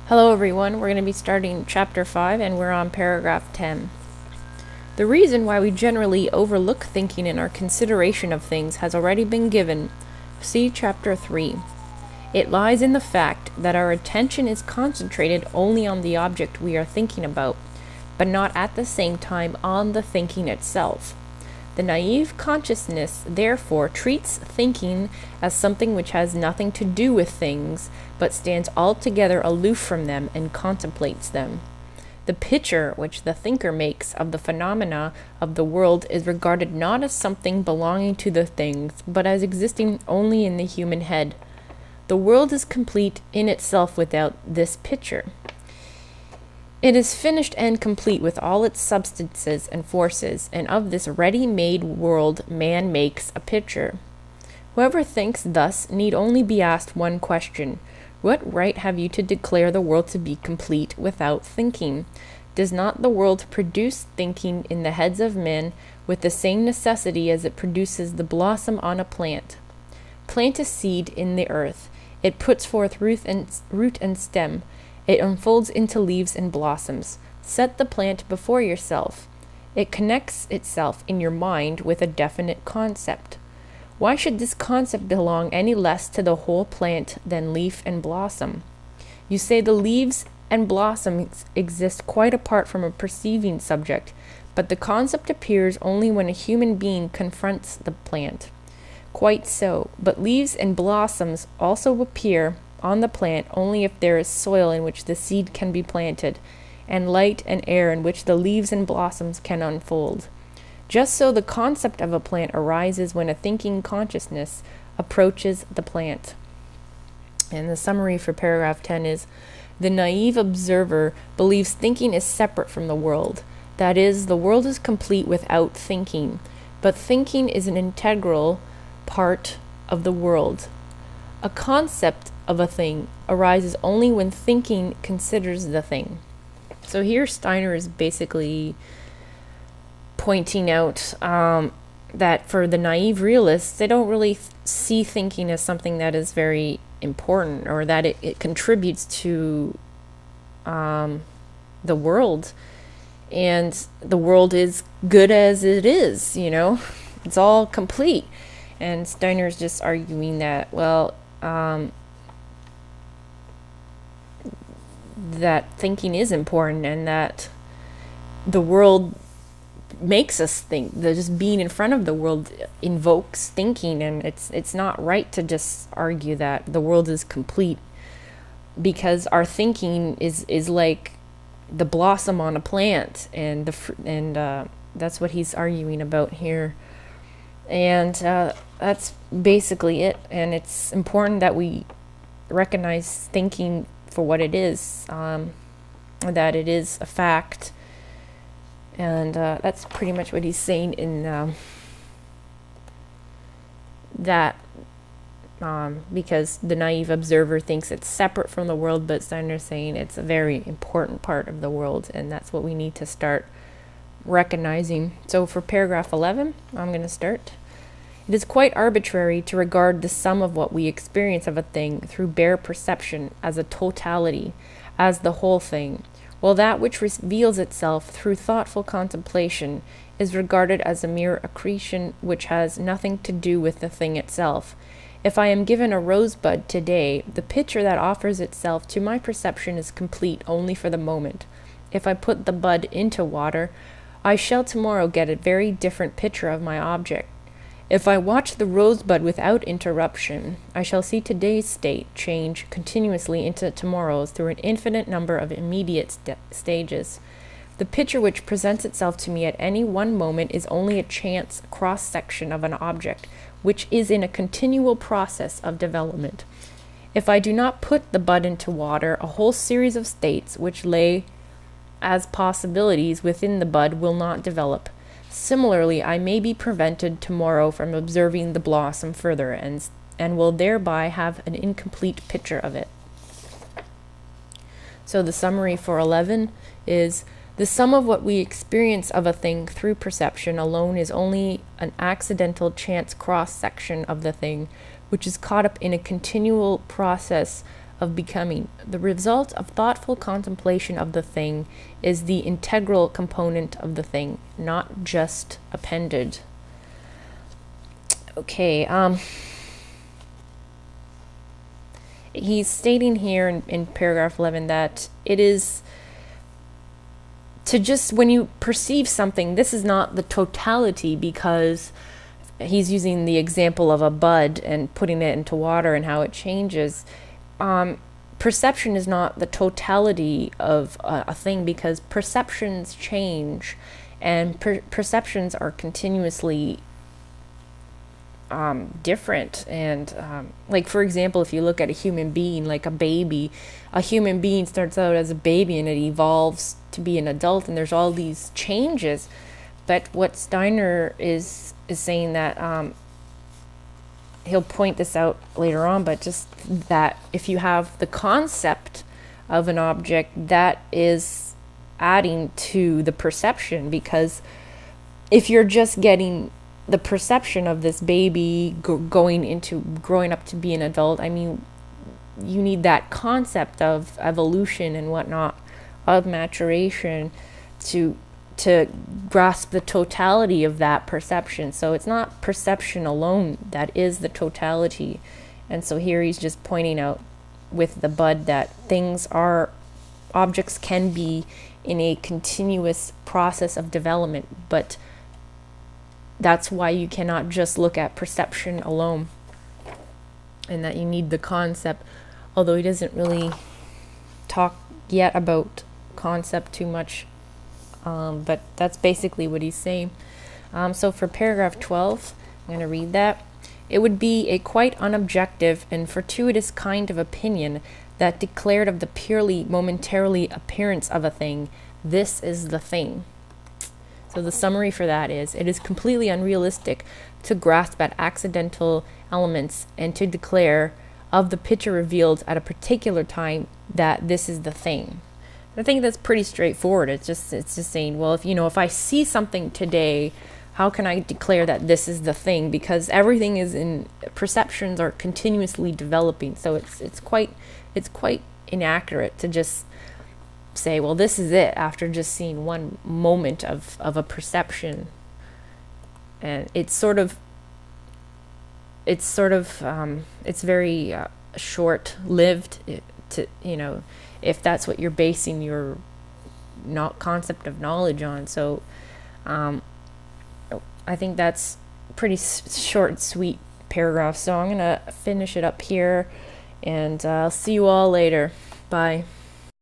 Hello everyone, we're going to be starting chapter 5 and we're on paragraph 10. The reason why we generally overlook thinking in our consideration of things has already been given. See chapter 3. It lies in the fact that our attention is concentrated only on the object we are thinking about, but not at the same time on the thinking itself. The naive consciousness, therefore, treats thinking as something which has nothing to do with things, but stands altogether aloof from them and contemplates them. The picture which the thinker makes of the phenomena of the world is regarded not as something belonging to the things, but as existing only in the human head. The world is complete in itself without this picture. It is finished and complete with all its substances and forces, and of this ready-made world man makes a picture. Whoever thinks thus need only be asked one question: what right have you to declare the world to be complete without thinking? Does not the world produce thinking in the heads of men with the same necessity as it produces the blossom on a plant? Plant a seed in the earth. It puts forth root and stem. It unfolds into leaves and blossoms. Set the plant before yourself. It connects itself in your mind with a definite concept. Why should this concept belong any less to the whole plant than leaf and blossom? You say the leaves and blossoms exist quite apart from a perceiving subject, but the concept appears only when a human being confronts the plant. Quite so, but leaves and blossoms also appear on the plant only if there is soil in which the seed can be planted, and light and air in which the leaves and blossoms can unfold. Just so the concept of a plant arises when a thinking consciousness approaches the plant. And the summary for paragraph 10 is: the naive observer believes thinking is separate from the world. That is, the world is complete without thinking, but thinking is an integral part of the world. A concept of a thing arises only when thinking considers the thing. So here Steiner is basically pointing out that for the naive realists, they don't really see thinking as something that is very important, or that it contributes to the world. And the world is good as it is, it's all complete. And Steiner's just arguing that, that thinking is important, and that the world makes us think. That just being in front of the world invokes thinking, and it's not right to just argue that the world is complete, because our thinking is like the blossom on a plant, and that's what he's arguing about here. And that's basically it. And it's important that we recognize thinking for what it is, that it is a fact. And that's pretty much what he's saying in that, because the naive observer thinks it's separate from the world, but Steiner's saying it's a very important part of the world, and that's what we need to start recognizing. So for paragraph 11, I'm going to start. It is quite arbitrary to regard the sum of what we experience of a thing through bare perception as a totality, as the whole thing, while that which reveals itself through thoughtful contemplation is regarded as a mere accretion which has nothing to do with the thing itself. If I am given a rosebud today, the picture that offers itself to my perception is complete only for the moment. If I put the bud into water, I shall tomorrow get a very different picture of my object. If I watch the rosebud without interruption, I shall see today's state change continuously into tomorrow's through an infinite number of immediate stages. The picture which presents itself to me at any one moment is only a chance cross-section of an object, which is in a continual process of development. If I do not put the bud into water, a whole series of states which lay as possibilities within the bud will not develop. Similarly, I may be prevented tomorrow from observing the blossom further, and will thereby have an incomplete picture of it. So the summary for 11 is: the sum of what we experience of a thing through perception alone is only an accidental chance cross-section of the thing, which is caught up in a continual process of becoming. The result of thoughtful contemplation of the thing is the integral component of the thing, not just appended. Okay, he's stating here in paragraph 11 that it is to just, when you perceive something, this is not the totality, because he's using the example of a bud and putting it into water and how it changes. Perception is not the totality of a thing, because perceptions change, and perceptions are continuously different. And like, for example, if you look at a human being, like a human being starts out as a baby and it evolves to be an adult, and there's all these changes. But what Steiner is saying, that he'll point this out later on, but just that if you have the concept of an object, that is adding to the perception, because if you're just getting the perception of this baby growing up to be an adult, I mean, you need that concept of evolution and whatnot, of maturation, to grasp the totality of that perception. So it's not perception alone that is the totality. And so here he's just pointing out with the bud that objects can be in a continuous process of development, but that's why you cannot just look at perception alone, and that you need the concept, although he doesn't really talk yet about concept too much, but that's basically what he's saying. So for paragraph 12, I'm going to read that. It would be a quite unobjective and fortuitous kind of opinion that declared of the purely momentarily appearance of a thing, this is the thing. So the summary for that is, it is completely unrealistic to grasp at accidental elements and to declare of the picture revealed at a particular time that this is the thing. I think that's pretty straightforward. It's just saying, well, if I see something today, how can I declare that this is the thing? Because everything is perceptions are continuously developing. So it's quite inaccurate to just say, well, this is it, after just seeing one moment of a perception. And it's very short-lived, if that's what you're basing your concept of knowledge on. So I think that's pretty short and sweet paragraph. So I'm gonna finish it up here, and I'll see you all later. Bye.